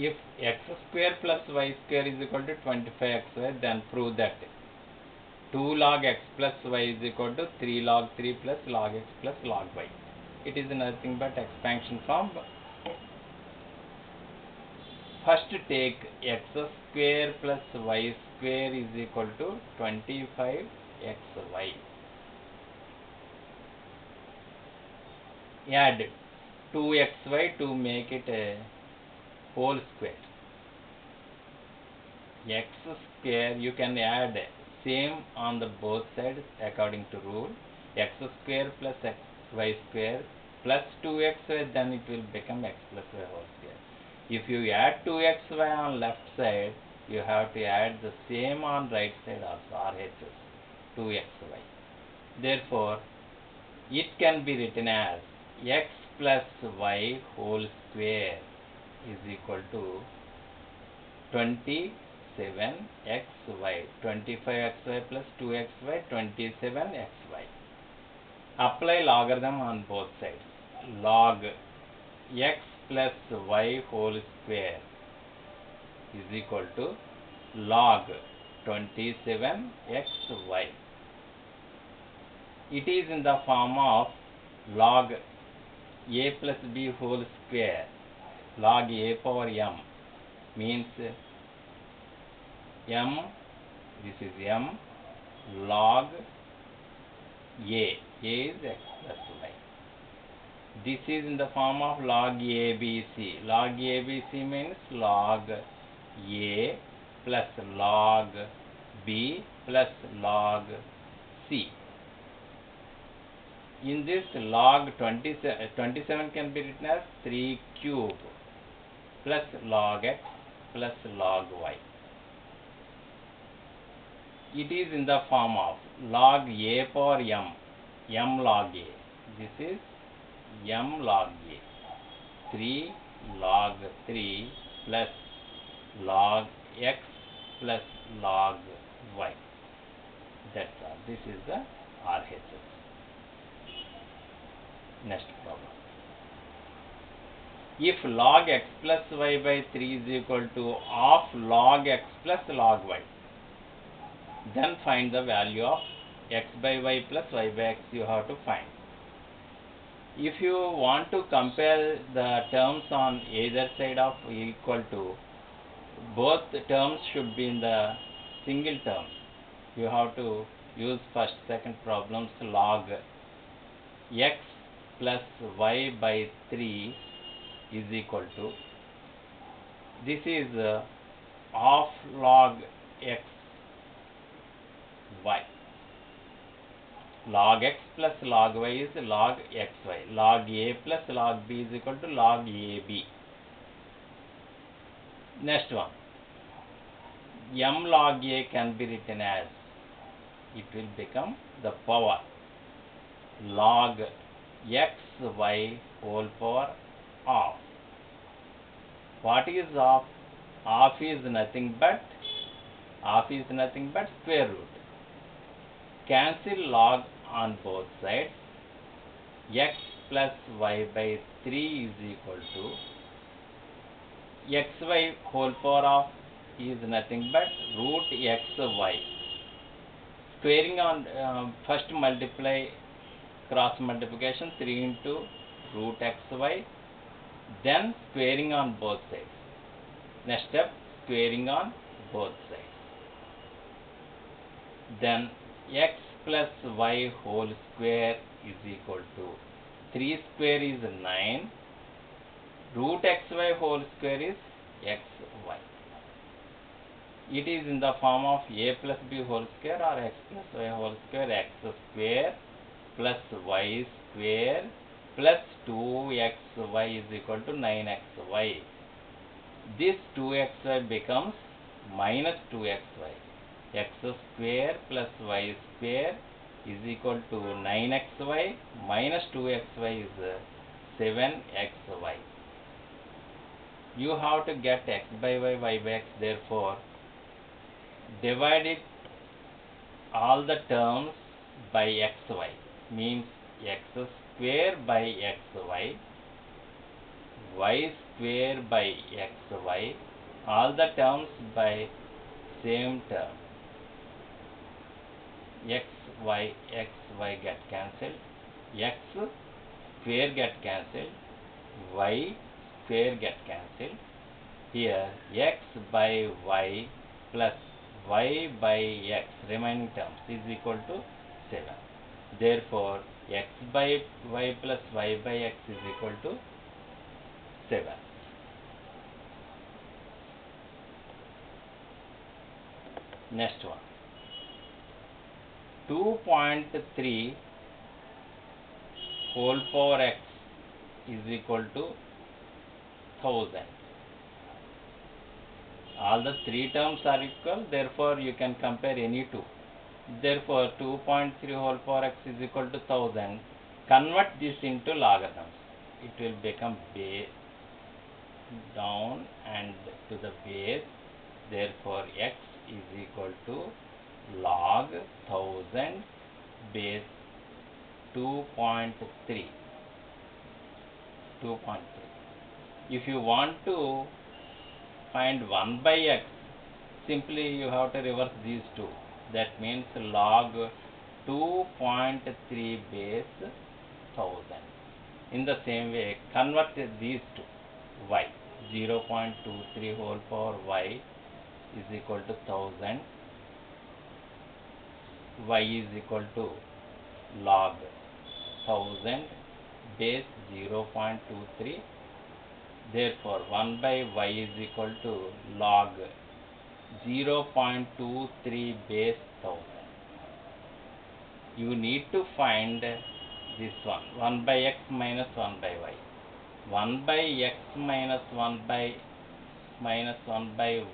If x square plus y square is equal to 25xy, then prove that 2 log x plus y is equal to 3 log 3 plus log x plus log y. It is nothing but expansion from. First take x square plus y square is equal to 25xy. Add 2xy to make it a whole square. X square you can add same on the both sides according to rule. X square plus y square plus 2xy, then it will become x plus y whole square. If you add 2xy on left side, you have to add the same on right side also, RHS, 2xy. Therefore, it can be written as x plus y whole square is equal to 27xy. 25xy plus 2xy, 27xy. Apply logarithm on both sides. Log x plus y whole square is equal to log 27xy. It is in the form of log a plus b whole square. Log a power m means m, this is m, log a is x plus y. This is in the form of log ABC. Log ABC means log a plus log b plus log c. In this log 27 can be written as 3 cube plus log x plus log y. It is in the form of log a power m, m log a. This is m log a. 3 log 3 plus log x plus log y. That's all. This is the RHS. Next problem. If log x plus y by 3 is equal to half log x plus log y, then find the value of x by y plus y by x you have to find. If you want to compare the terms on either side of equal to, both terms should be in the single terms. You have to use first, second problems. Log x plus y by 3 is equal to, this is half log x y. Log x plus log y is log xy. Log a plus log b is equal to log ab. Next one, m log a can be written as, it will become the power log xy whole power half. What is half? Half is nothing but square root. Cancel log on both sides. X plus y by 3 is equal to xy whole power of is nothing but root xy. Squaring on first multiply, cross multiplication, 3 into root xy, then squaring on both sides. Next step, squaring on both sides. Then x plus y whole square is equal to 3 square is 9, root xy whole square is xy. It is in the form of a plus b whole square or x plus y whole square. X square plus y square plus 2xy is equal to 9xy. This 2xy becomes minus 2xy. X square plus y square is equal to 9xy minus 2xy is 7xy. You have to get x by y, y by x. Therefore, divide it all the terms by xy, means x square by xy, y square by xy, all the terms by same term. xy get cancelled, x square get cancelled, y square get cancelled. Here x by y plus y by x remaining terms is equal to 7. Therefore, x by y plus y by x is equal to 7. Next one. 2.3 whole power x is equal to 1000. All the three terms are equal, therefore you can compare any two. Therefore 2.3 whole power x is equal to 1000. Convert this into logarithms. It will become base down and to the base. Therefore x is equal to log 1000 base 2.3. If you want to find 1 by x, simply you have to reverse these two. That means log 2.3 base 1000. In the same way, convert these two. Y 0.23 whole power y is equal to 1000. Y is equal to log 1000 base 0.23. Therefore 1 by y is equal to log 0.23 base 1000. You need to find this one, 1 by x minus 1 by y. 1 by x minus 1 by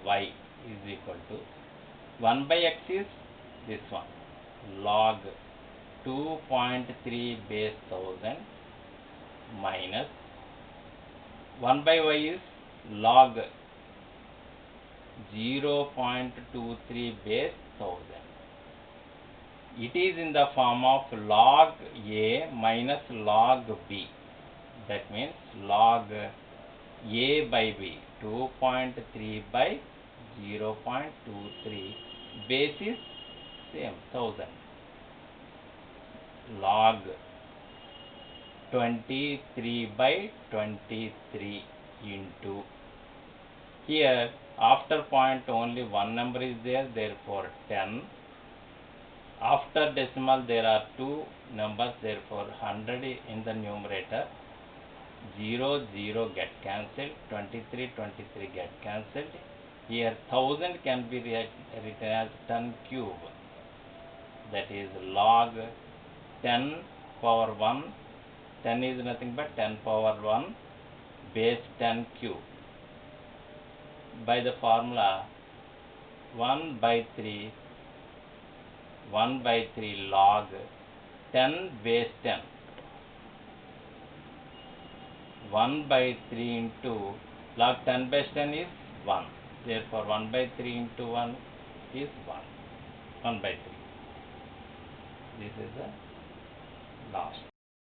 y is equal to 1 by x is this one, log 2.3 base 1000 minus 1 by y is log 0.23 base 1000. It is in the form of log a minus log b. That means log a by b, 2.3 by 0.23. Base is same, 1000. Log 23 by 23 into, here after point only one number is there, therefore 10. After decimal there are two numbers, therefore 100 in the numerator. 0 get cancelled, 23 get cancelled. Here 1000 can be written as 10 cube. That is log 10 power 1. 10 is nothing but 10 power 1 base 10 cube. By the formula 1 by 3 log 10 base 10. 1 by 3 into log 10 base 10 is 1. Therefore 1 by 3 into 1 is 1. 1 by 3. This is the last.